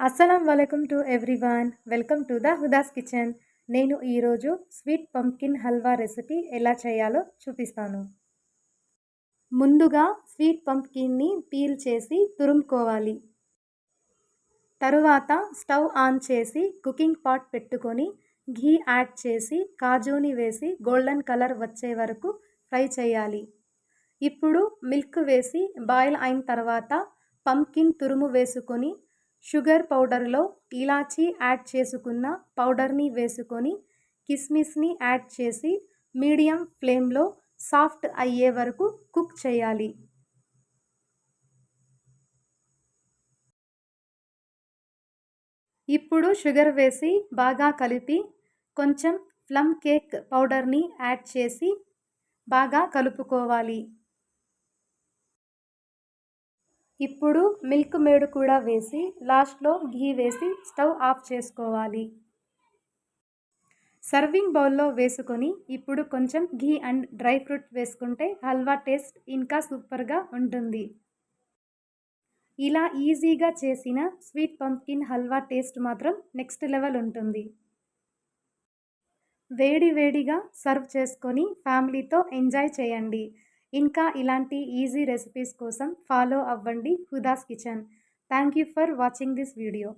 అస్సలం వలైకుమ్ to everyone. Welcome to the Huda's kitchen. నేను ఈరోజు స్వీట్ పంప్కిన్ హల్వా రెసిపీ ఎలా చేయాలో చూపిస్తాను. ముందుగా స్వీట్ పంప్కిన్ని పీల్ చేసి తురుముకోవాలి. తరువాత స్టవ్ ఆన్ చేసి కుకింగ్ పాట్ పెట్టుకొని ఘీ యాడ్ చేసి కాజుని వేసి గోల్డెన్ కలర్ వచ్చే వరకు ఫ్రై చేయాలి. ఇప్పుడు మిల్క్ వేసి బాయిల్ అయిన తర్వాత పంప్కిన్ తురుము వేసుకొని షుగర్ పౌడర్లో ఇలాచీ యాడ్ చేసుకున్న పౌడర్ని వేసుకొని కిస్మిస్ని యాడ్ చేసి మీడియం ఫ్లేమ్లో సాఫ్ట్ అయ్యే వరకు కుక్ చేయాలి. ఇప్పుడు షుగర్ వేసి బాగా కలిపి కొంచెం ప్లమ్ కేక్ పౌడర్ని యాడ్ చేసి బాగా కలుపుకోవాలి. ఇప్పుడు మిల్క్ మేడ్ కూడా వేసి లాస్ట్లో ఘీ వేసి స్టవ్ ఆఫ్ చేసుకోవాలి. సర్వింగ్ బౌల్లో వేసుకొని ఇప్పుడు కొంచెం ఘీ అండ్ డ్రై ఫ్రూట్ వేసుకుంటే హల్వా టేస్ట్ ఇంకా సూపర్గా ఉంటుంది. ఇలా ఈజీగా చేసిన స్వీట్ పంప్కిన్ హల్వా టేస్ట్ మాత్రం నెక్స్ట్ లెవెల్ ఉంటుంది. వేడి వేడిగా సర్వ్ చేసుకొని ఫ్యామిలీతో ఎంజాయ్ చేయండి. ఇంకా ఇలాంటి ఈజీ రెసిపీస్ కోసం ఫాలో అవ్వండి Huda's kitchen. Thank you for watching this video.